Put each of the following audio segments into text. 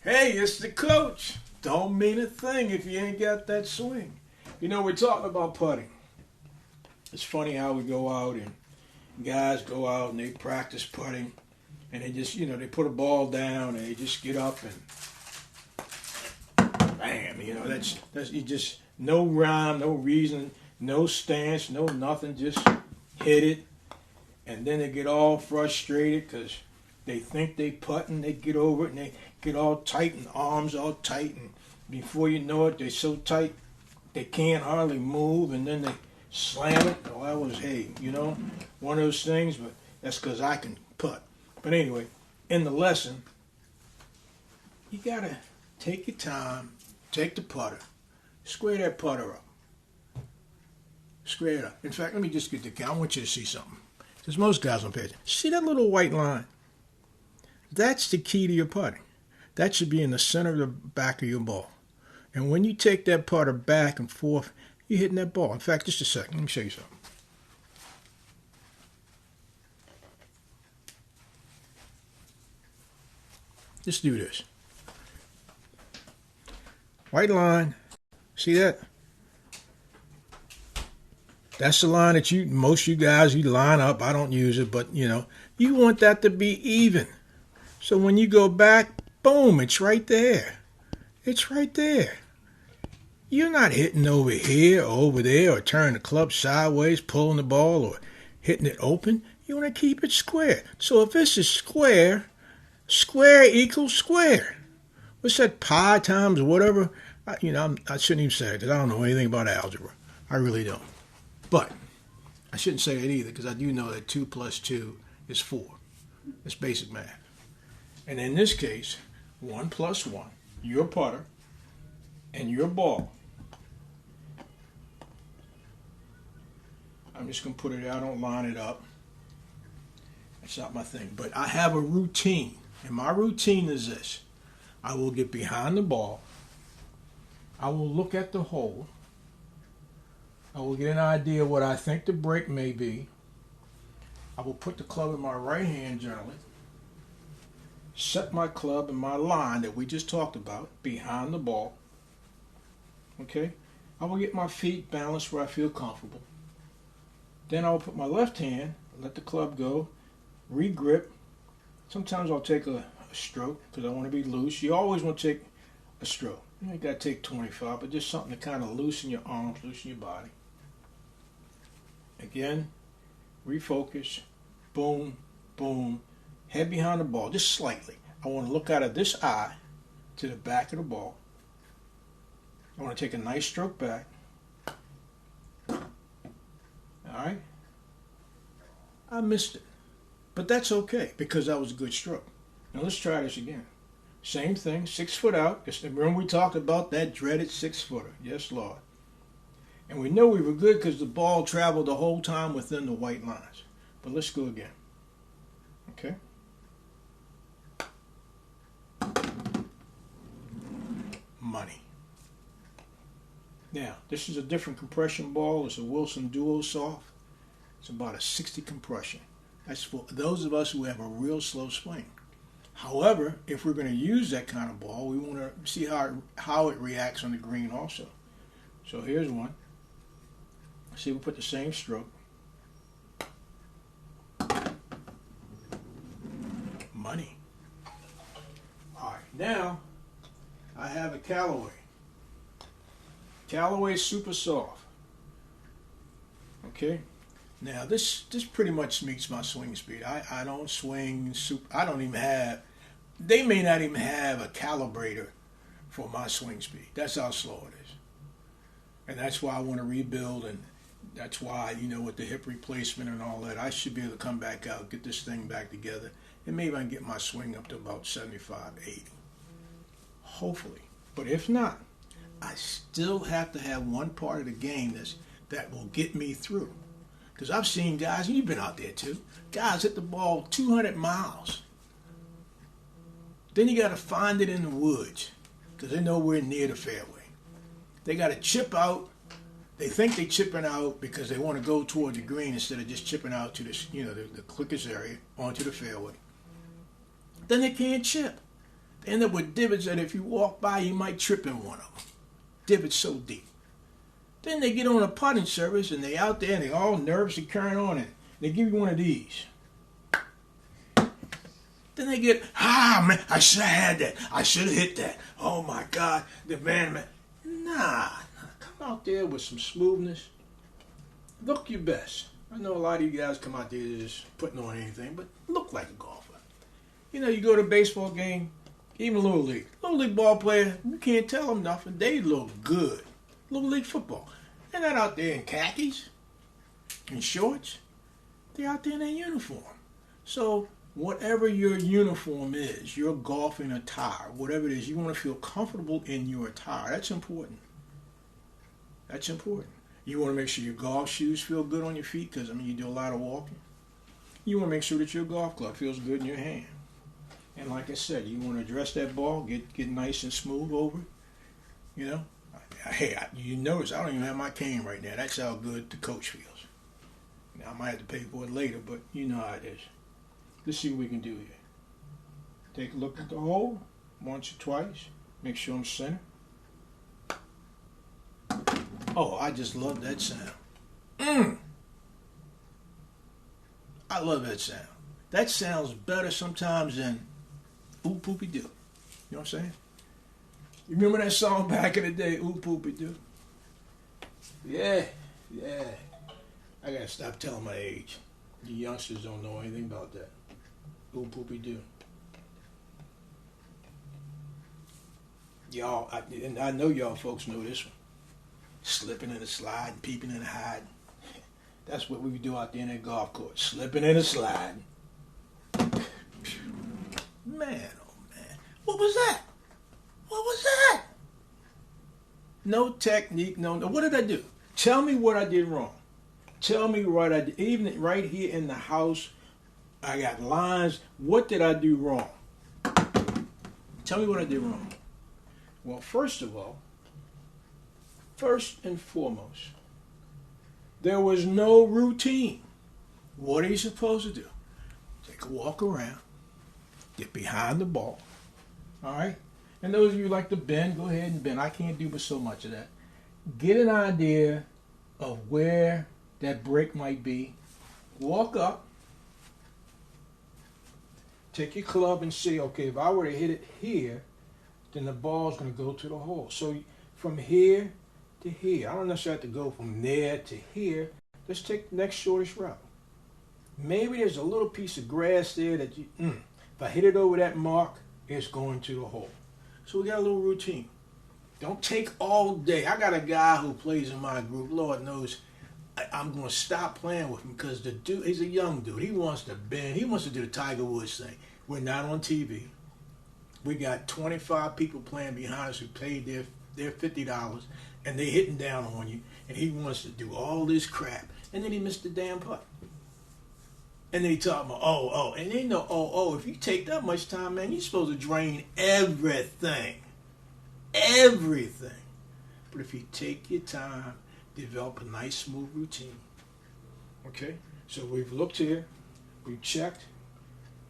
Hey, it's the coach. Don't mean a thing if you ain't got that swing. You know, we're talking about putting. It's funny how we go out and guys go out and they practice putting and they just, they put a ball down and they just get up and bam, that's you just no rhyme, no reason, no stance, no nothing, just hit it. And then they get all frustrated because they think they putting, they get over it and they get all tight and arms all tight and before you know it, they're so tight they can't hardly move and then they slam it. Oh, that was, hey, one of those things, but that's because I can putt. But anyway, in the lesson, you got to take your time, take the putter, square that putter up. Square it up. In fact, let me just get the count. I want you to see something. Because most guys don't pay attention. See that little white line? That's the key to your putting. That should be in the center of the back of your ball. And when you take that putter back and forth, you're hitting that ball. In fact, just a second. Let me show you something. Just do this. White line. See that? That's the line that most you guys, you line up. I don't use it, but, you want that to be even. So when you go back, boom, it's right there. It's right there. You're not hitting over here or over there or turning the club sideways, pulling the ball or hitting it open. You want to keep it square. So if this is square, square equals square. What's that, pi times whatever? I shouldn't even say it because I don't know anything about algebra. I really don't. But I shouldn't say it either because I do know that 2 plus 2 is 4. It's basic math. And in this case, 1 plus 1, your putter and your ball. I'm just going to put it out. I don't line it up. That's not my thing. But I have a routine. And my routine is this. I will get behind the ball. I will look at the hole. I will get an idea of what I think the break may be. I will put the club in my right hand generally. Set my club in my line that we just talked about behind the ball. Okay? I will get my feet balanced where I feel comfortable. Then I will put my left hand, let the club go, re-grip. Sometimes I'll take a stroke because I want to be loose. You always want to take a stroke. You ain't got to take 25, but just something to kind of loosen your arms, loosen your body. Again, refocus, boom, boom, head behind the ball, just slightly. I want to look out of this eye to the back of the ball. I want to take a nice stroke back. All right? I missed it. But that's okay because that was a good stroke. Now let's try this again. Same thing, 6 foot out. Remember we talked about that dreaded 6-footer. Yes, Lord. And we know we were good because the ball traveled the whole time within the white lines. But let's go again. Okay? Money. Now, this is a different compression ball. It's a Wilson Duo Soft. It's about a 60 compression. That's for those of us who have a real slow swing. However, if we're going to use that kind of ball, we want to see how it reacts on the green also. So here's one. See, we put the same stroke. Money. All right, now I have a Callaway. Callaway Super Soft. Okay. Now this pretty much meets my swing speed. I don't swing super. I don't even have. They may not even have a calibrator for my swing speed. That's how slow it is, and that's why I want to rebuild. And that's why with the hip replacement and all that, I should be able to come back out, get this thing back together, and maybe I can get my swing up to about 75, 80. Hopefully, but if not, I still have to have one part of the game that will get me through. Because I've seen guys, and you've been out there too, guys hit the ball 200 miles. Then you got to find it in the woods because they're nowhere near the fairway. They got to chip out. They think they're chipping out because they want to go toward the green instead of just chipping out to the quickest area onto the fairway. Then they can't chip. They end up with divots that if you walk by, you might trip in one of them. Divots so deep. Then they get on a putting service and they out there and they all nervous and carrying on it. They give you one of these. Then they get, man, I should have had that. I should have hit that. Oh my God, the man. Nah, come out there with some smoothness. Look your best. I know a lot of you guys come out there just putting on anything, but look like a golfer. You know, you go to a baseball game, even Little League. Little League ball player, you can't tell them nothing. They look good. Little League football. They're not out there in khakis and shorts. They're out there in their uniform. So whatever your uniform is, your golfing attire, whatever it is, you want to feel comfortable in your attire. That's important. That's important. You want to make sure your golf shoes feel good on your feet because, you do a lot of walking. You want to make sure that your golf club feels good in your hand. And like I said, you want to address that ball, get nice and smooth over it. You know? Hey, you notice I don't even have my cane right now. That's how good the coach feels. Now, I might have to pay for it later, but you know how it is. Let's see what we can do here. Take a look at the hole once or twice. Make sure I'm centered. Oh, I just love that sound. I love that sound. That sounds better sometimes than Ooh Poopy Doo. You know what I'm saying? You remember that song back in the day, Ooh Poopy Doo? Yeah. I gotta stop telling my age. The youngsters don't know anything about that. Ooh Poopy Doo. Y'all, I know y'all folks know this one. Slipping in the slide, peeping in the hide. That's what we do out there in that golf course. Slipping in the slide. Man, oh man. What was that? What was that? No technique, no. What did I do? Tell me what I did wrong. Tell me what I did. Even right here in the house, I got lines. What did I do wrong? Tell me what I did wrong. Well, first of all, first and foremost, there was no routine. What are you supposed to do? Take a walk around, get behind the ball, all right? And those of you who like to bend, go ahead and bend. I can't do but so much of that. Get an idea of where that break might be. Walk up. Take your club and see, okay, if I were to hit it here, then the ball's going to go to the hole. So from here to here, I don't necessarily have to go from there to here. Let's take the next shortest route. Maybe there's a little piece of grass there that if I hit it over that mark, it's going to the hole. So we got a little routine. Don't take all day. I got a guy who plays in my group. Lord knows I'm going to stop playing with him because the dude, he's a young dude. He wants to bend. He wants to do the Tiger Woods thing. We're not on TV. We got 25 people playing behind us who paid their $50 and they hitting down on you. And he wants to do all this crap. And then he missed the damn putt. And then he talking about, and they know, if you take that much time, man, you're supposed to drain everything. Everything. But if you take your time, develop a nice, smooth routine. Okay? So we've looked here. We've checked.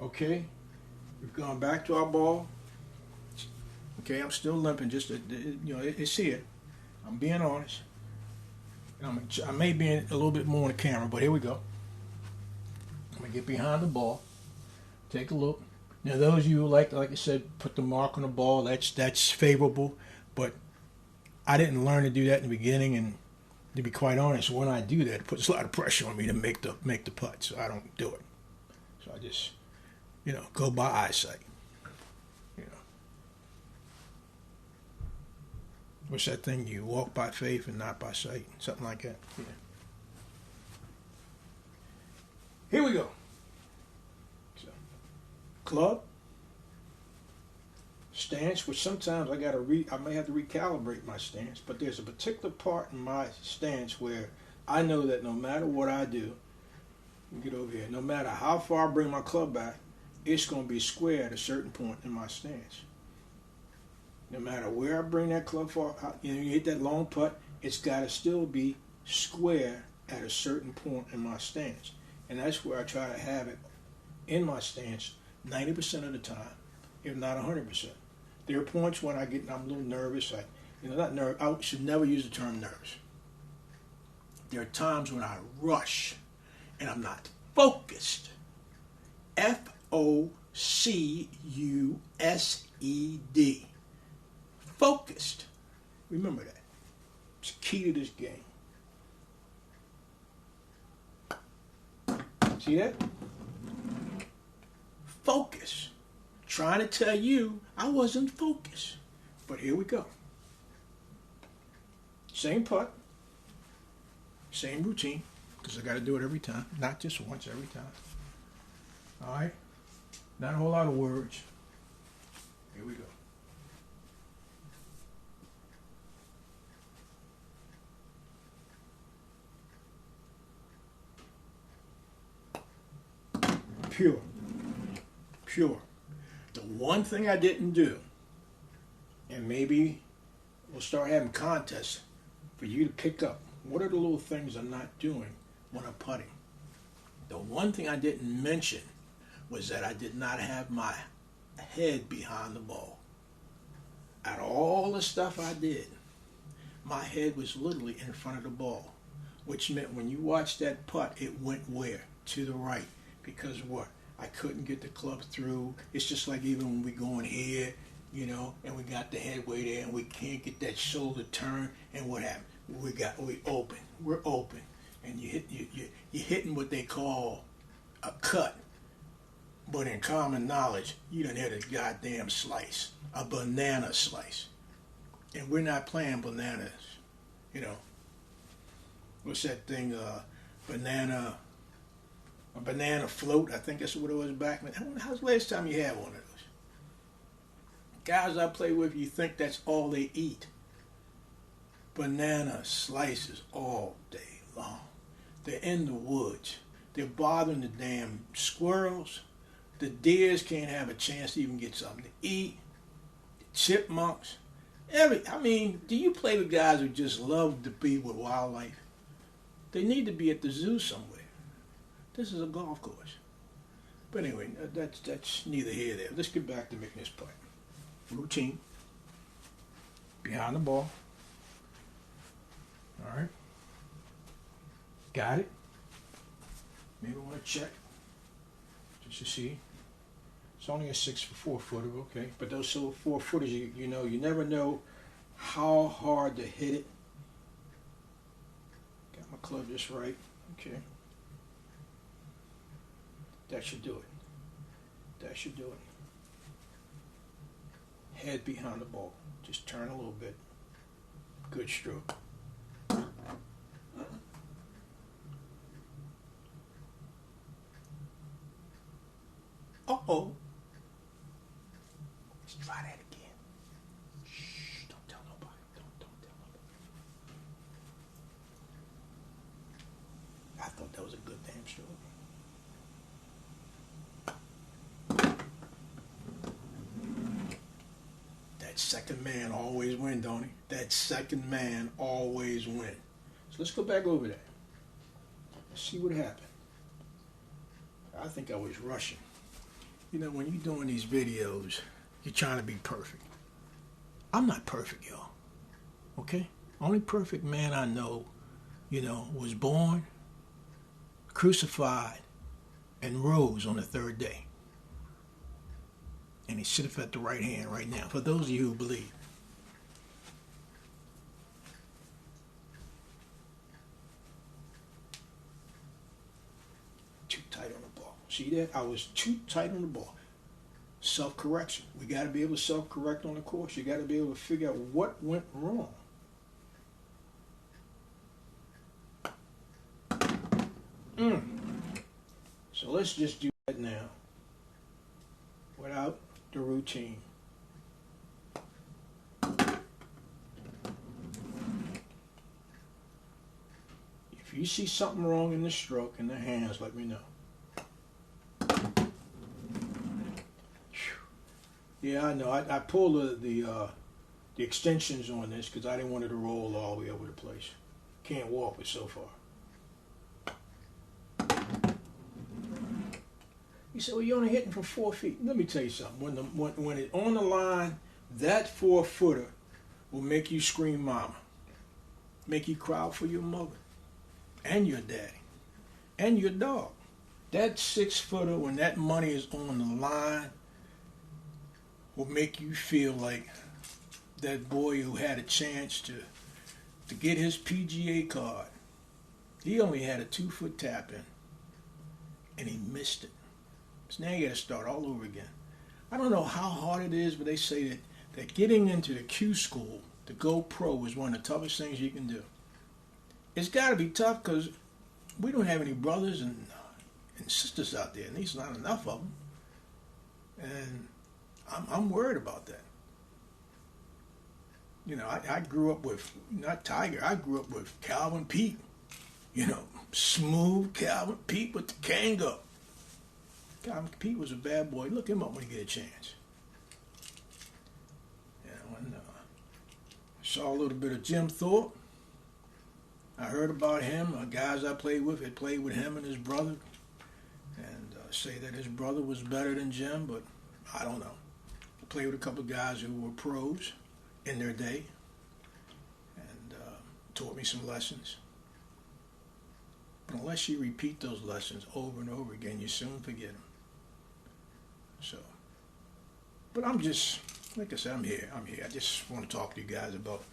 Okay? We've gone back to our ball. Okay, I'm still limping. It's here. I'm being honest. I may be a little bit more on the camera, but here we go. I'm going to get behind the ball. Take a look. Now, those of you who like I said, put the mark on the ball, that's favorable. But I didn't learn to do that in the beginning, and to be quite honest, when I do that, it puts a lot of pressure on me to make the putt, so I don't do it. So I just, go by eyesight. What's that thing? You walk by faith and not by sight, something like that. Yeah. Here we go. So, club, stance, which sometimes I may have to recalibrate my stance, but there's a particular part in my stance where I know that no matter what I do, get over here, no matter how far I bring my club back, it's going to be square at a certain point in my stance. No matter where I bring that club far, you hit that long putt, it's got to still be square at a certain point in my stance. And that's where I try to have it in my stance 90% of the time, if not 100%. There are points when I'm a little nervous. Not nervous. I should never use the term nervous. There are times when I rush and I'm not focused. Focused. Focused. Remember that. It's the key to this game. See that? Focus. Trying to tell you I wasn't focused. But here we go. Same putt. Same routine. Because I got to do it every time. Not just once, every time. All right? Not a whole lot of words. Here we go. Pure. Pure. The one thing I didn't do, and maybe we'll start having contests for you to pick up, what are the little things I'm not doing when I'm putting? The one thing I didn't mention was that I did not have my head behind the ball. Out of all the stuff I did, my head was literally in front of the ball, which meant when you watch that putt, it went where? To the right. Because what? I couldn't get the club through. It's just like even when we go in here, and we got the headway there, and we can't get that shoulder turn, and what happened? We're open, and you're hitting what they call a cut, but in common knowledge, you done hit a goddamn slice, a banana slice, and we're not playing bananas, What's that thing? A banana float. I think that's what it was back then. How's the last time you had one of those? Guys I play with, you think that's all they eat. Banana slices all day long. They're in the woods. They're bothering the damn squirrels. The deers can't have a chance to even get something to eat. The chipmunks. Do you play with guys who just love to be with wildlife? They need to be at the zoo somewhere. This is a golf course. But anyway, that's neither here nor there. Let's get back to making this putt. Routine. Behind the ball. All right. Got it. Maybe I want to check. Just to see. It's only a 6'4" footer, okay. But those 4 footers, you never know how hard to hit it. Got my club just right. Okay. That should do it. That should do it. Head behind the ball. Just turn a little bit. Good stroke. Uh-oh. Let's try that again. Shh, don't tell nobody. Don't tell nobody. I thought that was a good damn stroke. That second man always win, don't he? That second man always win. So let's go back over that. Let's see what happened. I think I was rushing. When you're doing these videos, you're trying to be perfect. I'm not perfect, y'all. Okay? Only perfect man I know, was born, crucified, and rose on the third day. And he sitteth at the right hand right now, for those of you who believe. Too tight on the ball. See that? I was too tight on the ball. Self-correction. We got to be able to self-correct on the course. You got to be able to figure out what went wrong. So let's just do that now without the routine. If you see something wrong in the stroke, in the hands, let me know. Yeah, I know. I pulled the extensions on this because I didn't want it to roll all the way over the place. Can't walk it so far. You say, well, you're only hitting from 4 feet. Let me tell you something. When it's on the line, That 4-footer will make you scream mama, make you cry for your mother and your daddy and your dog. That 6-footer, when that money is on the line, will make you feel like that boy who had a chance to get his PGA card. He only had a 2-foot tap in, and he missed it. So now you got to start all over again. I don't know how hard it is, but they say that getting into the Q school to go pro is one of the toughest things you can do. It's got to be tough because we don't have any brothers and sisters out there, and there's not enough of them. And I'm worried about that. You know, I grew up with, not Tiger, I grew up with Calvin Pete. You know, smooth Calvin Pete with the Kangol. Calvin Pete was a bad boy. Look him up when you get a chance. Yeah, when I saw a little bit of Jim Thorpe. I heard about him. Guys I played with had played with him and his brother. And say that his brother was better than Jim, but I don't know. I played with a couple of guys who were pros in their day and taught me some lessons. But unless you repeat those lessons over and over again, you soon forget them. So, but I'm just, like I said, I'm here. I just want to talk to you guys about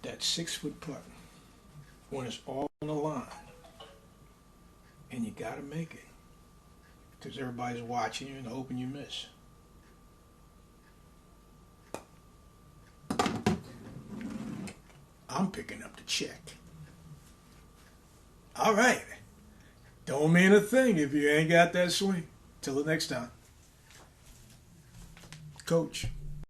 that 6-foot putt when it's all on the line. And you got to make it because everybody's watching you and hoping you miss. I'm picking up the check. All right. Don't mean a thing if you ain't got that swing. Till the next time. Coach.